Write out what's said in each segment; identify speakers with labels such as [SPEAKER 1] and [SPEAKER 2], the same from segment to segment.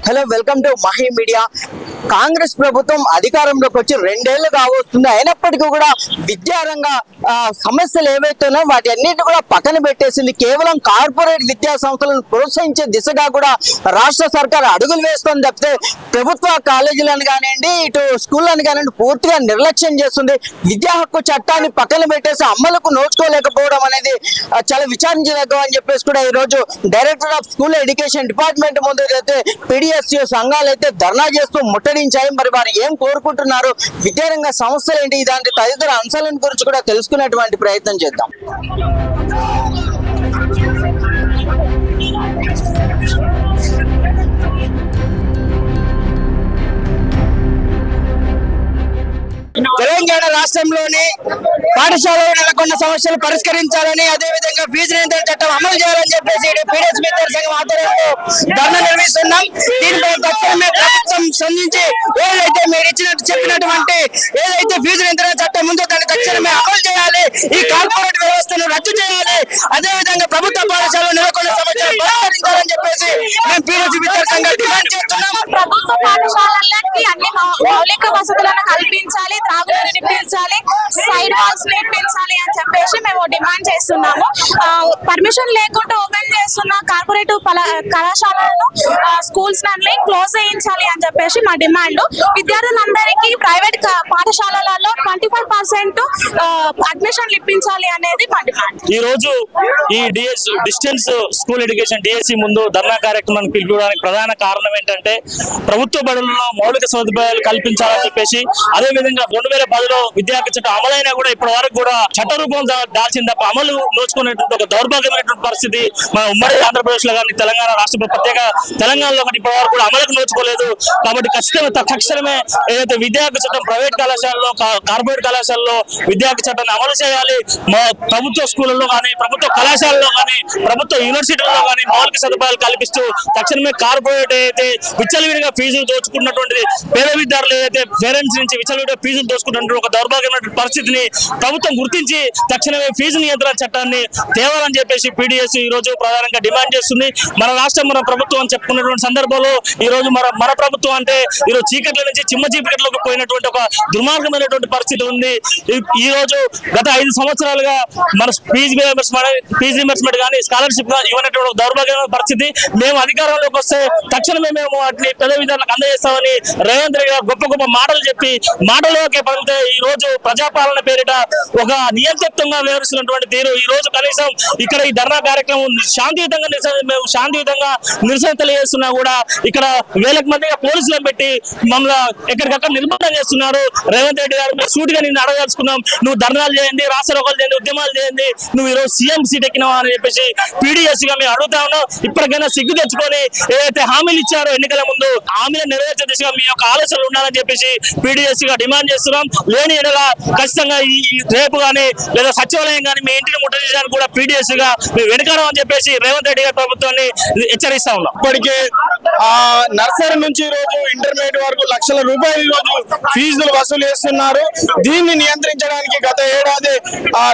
[SPEAKER 1] Hello, welcome to Mahi media. Congress ప్రభుత్వం అధికారంలోకి వచ్చి 2 ఏళ్లు కావస్తుంది. అయినప్పటికీ కూడా విద్యారంగ సమస్యలు ఏవైతున్నాయో వాటి అన్నింటినీ కూడా పక్కన పెట్టేసింది. కేవలం కార్పొరేట్ విద్యా సంస్థలను ప్రోత్సహించే దిశగా కూడా రాష్ట్ర సర్కార్ అడుగులు వేస్తుంది తప్పితే ప్రభుత్వ కాలేజీలను కానివ్వండి, ఇటు స్కూళ్ళను కానివ్వండి పూర్తిగా నిర్లక్ష్యం చేస్తుంది. విద్యా హక్కు చట్టాన్ని పక్కన పెట్టేసి అమలుకు నోచుకోలేకపోవడం అనేది చాలా విచారించదగ్గం అని చెప్పేసి కూడా ఈ రోజు director of school education department ముందు అయితే PDSU సంఘాలు అయితే ధర్నా చేస్తూ ముట్టడించాయి. మరి వారు ఏం కోరుకుంటున్నారు, విద్యారంగ సమస్యలు ఏంటి, ఇలాంటి తదితర అంశాలను గురించి కూడా తెలుసుకునేటువంటి ప్రయత్నం చేద్దాం. తెలంగాణ రాష్ట్రంలోని పాఠశాలలో నెలకొన్న సమస్యలు పరిష్కరించాలని, అదేవిధంగా ఫీజు నియంత్రణ చట్టం అమలు చేయాలని చెప్పేసి PDSU విద్యార్థి సంఘం ఆధ్వర్యంలో ధర్నా నిర్వహిస్తున్నాం. దీనిపై తక్షణమే ప్రభుత్వం స్పందించి ఏదైతే మీరు చెప్పినటువంటి ఏదైతే ఫీజు నియంత్రణ చట్టం ఉందో దాన్ని తక్షణమే అమలు చేయాలి, ఈ కార్పొరేట్ వ్యవస్థను రద్దు చేయాలి, అదేవిధంగా ప్రభుత్వ పాఠశాలలో నెలకొన్న సమస్యలు పరిష్కరించాలని చెప్పేసి మేము PDSU విద్యార్థి సంఘం డిమాండ్ చేస్తున్నాం.
[SPEAKER 2] ప్రభుత్వ పాఠశాలలకి అన్ని మౌలిక వసతులను కల్పించాలి, త్రాగునీరు నింపించాలి, సైడ్ వాల్స్ నిర్మించాలి అని చెప్పేసి మేము డిమాండ్ చేస్తున్నాము. పర్మిషన్ లేకుండా ఓపెన్ చేస్తున్న కార్పొరేట్ కళాశాలను స్కూల్స్ అన్ని క్లోజ్ చేయించాలి అని చెప్పేసి మా డిమాండ్. విద్యార్థులందరికీ ప్రైవేట్ పాఠశాలలలో 25% అడ్మిషన్లు ఇప్పించాలి అనేది మా డిమాండ్.
[SPEAKER 3] ఈ రోజు ఈ డిస్టెన్స్ స్కూల్ ఎడ్యుకేషన్ DSE ముందు ధర్నా కార్యక్రమాన్ని పిలుపుకోవడానికి ప్రధాన కారణం ఏంటంటే ప్రభుత్వ బడులలో మౌలిక సదుపాయాలు కల్పించాలని చెప్పేసి, అదే విధంగా 2010లో విద్యా హక్కు చట్టం అమలైనా కూడా ఇప్పటి వరకు కూడా చట్ట రూపం దాల్చింది తప్ప అమలు నోచుకునేటువంటి ఒక దౌర్భాగ్యమైనటువంటి పరిస్థితి మన ఉమ్మడి ఆంధ్రప్రదేశ్ లో కానీ తెలంగాణ రాష్ట్ర ప్రత్యేక తెలంగాణలో కానీ ఇప్పటి వరకు కూడా అమలుకు నోచుకోలేదు. కాబట్టి ఖచ్చితంగా తక్షణమే ఏదైతే విద్యా హక్కు చట్టం ప్రైవేట్ కళాశాలలో కార్పొరేట్ కళాశాలలో విద్యా హక్కు చట్టాన్ని అమలు చేయాలి. ప్రభుత్వ స్కూళ్ళలో కానీ ప్రభుత్వ కళాశాలలో కానీ ప్రభుత్వ యూనివర్సిటీలలో కానీ మౌలిక సదుపాయాలు కల్పిస్తూ తక్షణమే కార్పొరేట్ అయితే విచ్చలవిడిగా ఫీజులు దోచుకున్నటువంటి పేద విద్యార్థులు ఏదైతే పేరెంట్స్ నుంచి విచ్చలవిడిగా ఫీజులు దోచుకున్నటువంటి ఒక దౌర్భాగ్యమైన పరిస్థితిని ప్రభుత్వం గుర్తించి తక్షణమే ఫీజు నియంత్రణ చట్టాన్ని తేవాలని చెప్పేసి PDSU ఈ రోజు ప్రధానంగా డిమాండ్ చేస్తుంది. మన రాష్ట్రం మన ప్రభుత్వం అని చెప్పుకున్నటువంటి సందర్భంలో ఈ రోజు మన ప్రభుత్వం అంటే ఈరోజు చీకట్ల నుంచి చిమ్మ చీకట్లోకి పోయినటువంటి ఒక దుర్మార్గమైనటువంటి పరిస్థితి ఉంది. ఈ రోజు గత 5 సంవత్సరాలుగా మన ఫీజు రియంబర్స్మెంట్ కానీ స్కాలర్షిప్ ఇవ్వనటువంటి దౌర్భాగ్యమైన పరిస్థితి. మేము అధికారంలోకి వస్తే తక్షణమే మేము వాటిని పేద విద్యార్థులకు అందజేస్తామని రేవంత్ రెడ్డి గారు గొప్ప గొప్ప మాటలు చెప్పి మాటలోకే పడితే ఈ రోజు ప్రజాపాలన పేరిట ఒక నియంతృత్వంగా వ్యవహరిస్తున్నటువంటి తీరు. ఈ రోజు కనీసం ఇక్కడ ఈ ధర్నా కార్యక్రమం శాంతియుతంగా నిరసన తెలియజేస్తున్నా కూడా ఇక్కడ వేలకు మందిగా పోలీసులను పెట్టి మమ్మల్ని ఎక్కడికక్కడ నిర్మాణం చేస్తున్నారు. రేవంత్ రెడ్డి గారు మేము సూటిగా నిన్ను అడగాల్సుకున్నాం, నువ్వు ధర్నాలు చేయండి, రాష్ట్రోకలు చేయండి, ఉద్యమాలు చేయండి, నువ్వు ఈరోజు సీఎం సీట్ ఎక్కినావా అని చెప్పేసి PDSUగా మేము అడుగుతా ఉన్నాం. ఇప్పటికైనా సిగ్గు తెచ్చుకొని ఏదైతే హామీలు ఇచ్చారో ఎన్నికల ముందు హామీలు నెరవేర్చే దిశగా మీ యొక్క ఆలోచనలు ఉండాలని చెప్పేసి PDSUగా డిమాండ్ చేస్తున్నాం. లేని ఎడలా ఖచ్చితంగా ఈ రేపు కానీ లేదా సచివాలయం కానీ మీ ఇంటిని ముట్టడించడానికి కూడా PDSUగా మేము వెనుకాడం అని చెప్పేసి రేవంత్ రెడ్డి గారి ప్రభుత్వాన్ని హెచ్చరిస్తా ఉన్నాం.
[SPEAKER 4] ఇప్పటికే నర్సరీ నుంచి ఈ రోజు ఇంటర్మీడియట్ వరకు లక్షల రూపాయలు ఈ రోజు ఫీజులు వసూలు చేస్తున్నారు. దీన్ని నియంత్రించడానికి గత ఏడాది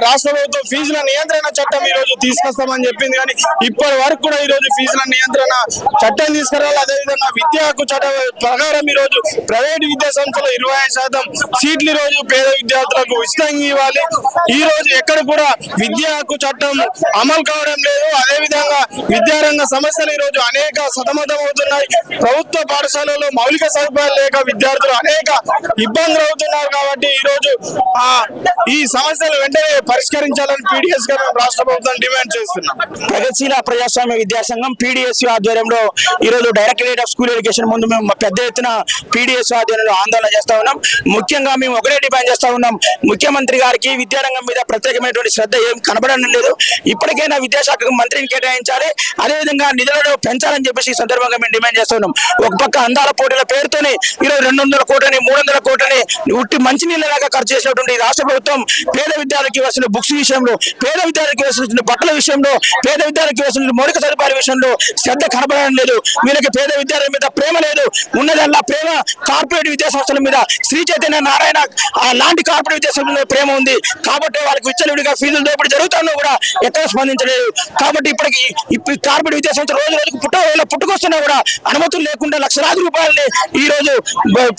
[SPEAKER 4] రాష్ట్ర ప్రభుత్వం ఫీజుల నియంత్రణ చట్టం ఈ రోజు తీసుకొస్తామని చెప్పింది, కానీ ఇప్పటి వరకు కూడా ఈ రోజు ఫీజుల నియంత్రణ చట్టం తీసుకురావాలి. అదేవిధంగా విద్యా హక్కు చట్టం ప్రకారం ఈ రోజు ప్రైవేట్ విద్యా సంస్థలు 25% సీట్లు ఈ రోజు పేద విద్యార్థులకు ఉచితంగా ఇవ్వాలి. ఈ రోజు ఎక్కడ కూడా విద్యా హక్కు చట్టం అమలు కావడం లేదు. అదేవిధంగా విద్యారంగ సమస్యలు ఈ రోజు అనేక సతమతం అవుతున్నాయి. ప్రభుత్వ పాఠశాలలో మౌలిక సదుపాయాలు లేక విద్యార్థులు అనేక ఇబ్బందులు అవుతున్నారు. కాబట్టి ఈ రోజు ఈ సమస్యలు వెంటనే పరిష్కరించాలని PDSU గా రాష్ట్ర ప్రభుత్వం డిమాండ్ చేస్తున్నాం.
[SPEAKER 1] ప్రగతిశీల ప్రజాస్వామ్య విద్యాసంఘం PDSU ఆధ్వర్యంలో ఈ రోజు డైరెక్టరేట్ ఆఫ్ స్కూల్ ఎడ్యుకేషన్ ముందు మేము పెద్ద ఎత్తున PDSU ఆధ్వర్యంలో ఆందోళన చేస్తా ఉన్నాం. ముఖ్యంగా మేము ఒకటే డిమాండ్ చేస్తా ఉన్నాం, ముఖ్యమంత్రి గారికి విద్యారంగం మీద ప్రత్యేకమైనటువంటి శ్రద్ధ ఏం కనబడడం లేదు. ఇప్పటికైనా విద్యాశాఖకు మంత్రిని కేటాయించాలి, అదేవిధంగా నిధులను పెంచాలని చెప్పేసి ఈ సందర్భంగా మేము డిమాండ్ చేస్తున్నాం. ఒక పక్క అందాల పోటీల పేరుతోనే ఈరోజు 200 కోట్లని 300 కోట్లని ఉట్టి మంచినీళ్ళలాగా ఖర్చు చేసినటువంటి రాష్ట్ర ప్రభుత్వం పేద విద్యార్థులకు ఇవ్వాల్సిన బుక్స్ విషయంలో, పేద విద్యార్థులకు ఇవ్వాల్సిన బట్టల విషయంలో, పేద విద్యార్థులకు ఇవ్వాల్సిన మౌలిక సదుపాయాల విషయంలో
[SPEAKER 4] శ్రద్ధ కనబడడం లేదు. వీళ్ళకి పేద విద్యార్థుల మీద ప్రేమ లేదు. ఉన్నదల్లా ప్రేమ కార్పొరేట్ విద్యా సంస్థల మీద, శ్రీ చైతన్య నారాయణ లాంటి కార్పొరేట్ విద్యా సంస్థల మీద ప్రేమ ఉంది. కాబట్టి వాళ్ళకి విచ్చలవిడిగా ఫీజులు దోపిడీ జరుగుతున్నా కూడా ఎక్కడ స్పందించలేదు. కాబట్టి ఇప్పటికి కార్పొరేట్ విద్యా సంస్థ రోజు రోజుకు పుట్టుకొస్తున్నా కూడా అనుమతులు లేకుండా లక్షలాది రూపాయలని ఈ రోజు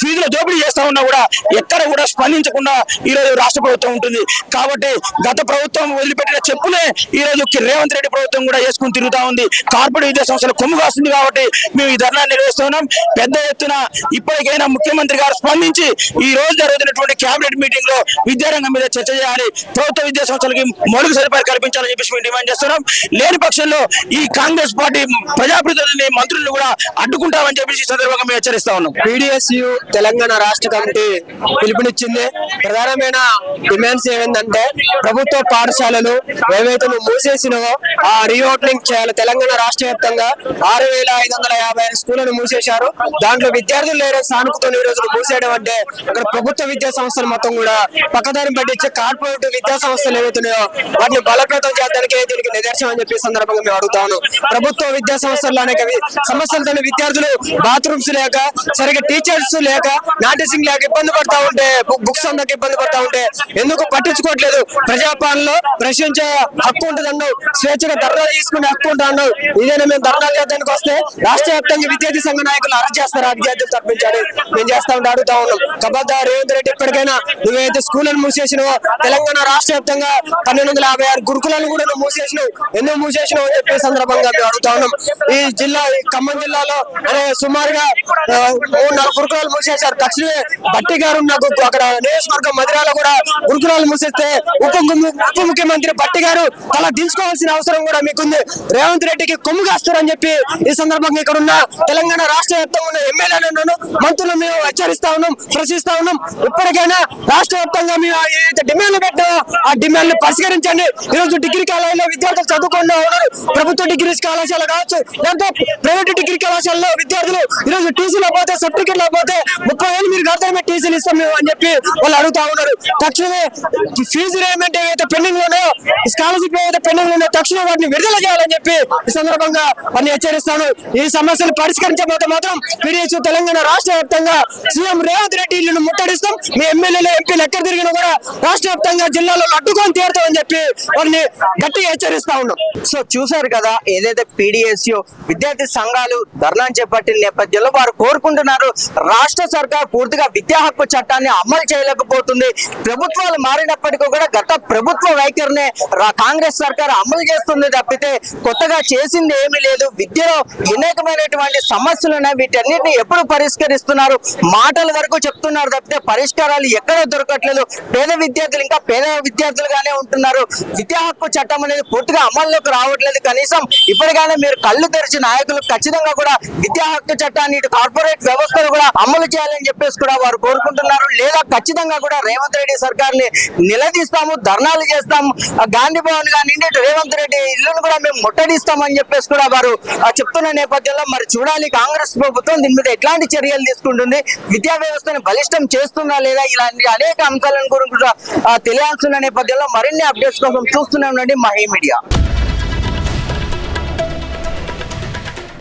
[SPEAKER 4] ఫీజుల దోపిడీ చేస్తా ఉన్నా కూడా ఎక్కడ కూడా స్పందించకుండా ఈ రోజు రాష్ట్ర ప్రభుత్వం ఉంటుంది. కాబట్టి గత ప్రభుత్వం వదిలిపెట్టిన చెప్పులే ఈ రోజు రేవంత్ రెడ్డి ప్రభుత్వం కూడా వేసుకుని తిరుగుతా ఉంది. కార్పొరేట్ విద్యా సంస్థలు కొమ్ము కాస్తుంది. కాబట్టి మేము ఈ ధర్నా నిర్వహిస్తున్నాం. పెద్ద ఎత్తున ఇప్పటికైనా ముఖ్యమంత్రి గారు స్పందించి ఈ రోజు జరుగుతున్నటువంటి కేబినెట్ మీటింగ్ లో విద్యారంగం మీద చర్చ చేయాలి. ప్రభుత్వ విద్యా సంస్థలకి మౌలిక సదుపాయాలు కల్పించాలని చెప్పేసి మేము డిమాండ్ చేస్తున్నాం. లేని పక్షంలో ఈ కాంగ్రెస్ పార్టీ ప్రజాప్రతినిధులని మంత్రులను కూడా అడ్డుకుంటామని చెప్పేసి ఈ సందర్భంగా మేము హెచ్చరిస్తా ఉన్నాం.
[SPEAKER 1] పీడిఎస్యు తెలంగాణ రాష్ట్ర కమిటీ పిలుపునిచ్చింది. ప్రధానమైన డిమాండ్స్ ఏమైందంటే ప్రభుత్వ పాఠశాలలు ఏవైతే మూసేసినవో ఆ రీఓపెనింగ్ చేయాలి. తెలంగాణ రాష్ట్ర వ్యాప్తంగా 6,555 స్కూళ్లను మూసేశారు. దాంట్లో విద్యార్థులు లేని సానుకూలతో ఈ రోజు మూసేయడం అంటే అక్కడ ప్రభుత్వ విద్యా సంస్థలు మొత్తం కూడా పక్కదారి పట్టించే కార్పొరేట్ విద్యా సంస్థలు ఏవైతున్నాయో వాటిని బలోపేతం చేయడానికి దీనికి నిదర్శనం అని చెప్పి సందర్భంగా మేము అడుగుతాను. ప్రభుత్వ విద్యా సంస్థల్లో అనేక సమస్యలతో విద్యార్థులు బాత్రూమ్స్ లేక, సరిగ్గా టీచర్స్ లేక, నాటిసింగ్ లేక ఇబ్బంది పడతా ఉంటే, బుక్స్ అందక ఇబ్బంది పడతా ఉంటే ఎందుకు పట్టించుకోవట్లేదు? ప్రజాపాలనలో ప్రశ్నించే హక్కు ఉంటుందన్నావు, స్వేచ్ఛగా ధర్నా తీసుకునే హక్కు ఉంటున్నావు. ఇదేనా మేము ధర్నాలు చేయడానికి వస్తే రాష్ట్ర వ్యాప్తంగా విద్యార్థి సంఘ నాయకులు అరెస్ట్ చేస్తారా? విద్యార్థులు తప్పించాలి మేము చేస్తా ఉంటే అడుగుతా ఉన్నాం. కబద్దా రేవంత్ రెడ్డి ఇప్పటికైనా నువ్వైతే స్కూళ్ళను మూసేసినావో, తెలంగాణ రాష్ట్ర వ్యాప్తంగా 1256 గురుకులను కూడా నువ్వు మూసేసినావు, ఎందుకు మూసేసినావు అని చెప్పే సందర్భంగా మేము అడుగుతా ఉన్నాం. ఈ ఖమ్మం జిల్లాలో సుమారుగా 3-4 గురుకులాలు మూసేశారు. తక్షణమే బట్టి గారు నాకు అక్కడ నియోజకవర్గం మధిరాలో కూడా గురుకులాలు మూసేస్తే ఉప ముఖ్యమంత్రి బట్టి గారు తల దించుకోవాల్సిన అవసరం కూడా మీకుంది. రేవంత్ రెడ్డికి కొమ్ము కాస్తారని చెప్పి ఈ సందర్భంగా ఇక్కడ ఉన్న తెలంగాణ రాష్ట్ర వ్యాప్తంగా ఉన్న ఎమ్మెల్యేలను మంత్రులు మేము హెచ్చరిస్తా ఉన్నాం, ప్రశ్నిస్తా ఉన్నాం. ఇప్పటికైనా రాష్ట్ర వ్యాప్తంగా మేము ఏదైతే డిమాండ్లు పెట్టామో ఆ డిమాండ్లు పరిష్కరించండి. ఈరోజు డిగ్రీ కాలేజీలో విద్యార్థులు చదువుకుంటూ ఉన్నారు. ప్రభుత్వ డిగ్రీ కళాశాల కావచ్చు, లేకపోతే ప్రైవేట్ డిగ్రీ కళాశాలలో విద్యార్థులు ఈరోజు టీసీలో పోతే, సర్టిఫికెట్లో పోతే 30,000 మీరు కడతామే టీసీలు ఇస్తాం మేము అని చెప్పి వాళ్ళు అడుగుతా ఉన్నారు. తక్షణమే ఫీజు రేమెంట్ ఏవైతే పెండింగ్ లో ఉన్నాయో, స్కాలర్షిప్ ఏవైతే పెండింగ్ లో ఉన్నాయో తక్షణమే వాటిని విడుదల చేయాలని చెప్పి ఈ సందర్భంగా వారిని హెచ్చరిస్తాను. ఈ సమస్యలు పరిష్కరించబోతే మాత్రం పీడీఎస్ తెలంగాణ రాష్ట్ర వ్యాప్తంగా సీఎం రేవంత్ రెడ్డి ఇల్లును ముట్టడిస్తాం. మీ ఎమ్మెల్యేలు, ఎంపీలు ఎక్కడ తిరిగినా కూడా రాష్ట్ర వ్యాప్తంగా జిల్లాలో అడ్డుకొని తీరుతామని చెప్పి వారిని గట్టిగా హెచ్చరిస్తా ఉన్నాం. సో చూసారు కదా, ఏదైతే పీడీఎస్యు విద్యార్థి సంఘాలు ధర్నా చేపట్టిన నేపథ్యంలో వారు కోరుకుంటున్నారు రాష్ట్ర సర్కార్ పూర్తిగా విద్యా హక్కు చట్టాన్ని అమలు చేయలేకపోతుంది. ప్రభుత్వాలు మారినప్పటికీ కూడా గత ప్రభుత్వ వైఖరినే కాంగ్రెస్ సర్కార్ అమలు చేస్తుంది తప్పితే కొత్తగా చేసింది ఏమీ లేదు. విద్యలో అనేకమైనటువంటి సమస్యలు ఉన్నాయి. వీటన్నిటిని ఎప్పుడు పరిష్కరిస్తున్నారు? మాటల వరకు చెప్తున్నారు తప్పితే పరిష్కారాలు ఎక్కడ దొరకట్లేదు. పేద విద్యార్థులు ఇంకా పేద విద్యార్థులుగానే ఉంటున్నారు. విద్యా హక్కు చట్టం అనేది పూర్తిగా అమల్లోకి రావట్లేదు. కనీసం ఇప్పటికైనా మీరు కళ్ళు తెరిచి నాయకులు ఖచ్చితంగా కూడా విద్యా హక్కు చట్టాన్ని, ఇటు కార్పొరేట్ వ్యవస్థను కూడా అమలు చేయాలని చెప్పేసి కూడా వారు కోరుకుంటున్నారు. లేదా ఖచ్చితంగా కూడా రేవంత్ రెడ్డి సర్కార్ ని నిలదీస్తాము, ధర్నాలు చేస్తాము, గాంధీ భవన్ కానీ రేవంత్ రెడ్డి ఇల్లును కూడా మేము ముట్టడిస్తామని చెప్పేసి కూడా వారు చెప్తున్న నేపథ్యంలో మరి చూడాలి కాంగ్రెస్ ప్రభుత్వం దీని మీద ఎట్లాంటి చర్యలు తీసుకుంటుంది, విద్యా వ్యవస్థను బలిష్టం చేస్తుందా లేదా, ఇలాంటి అనేక అంశాలను గురించి తెలియాల్సిన నేపథ్యంలో మరిన్ని అప్డేట్స్ కోసం చూస్తూనే ఉండండి మహీ మీడియా.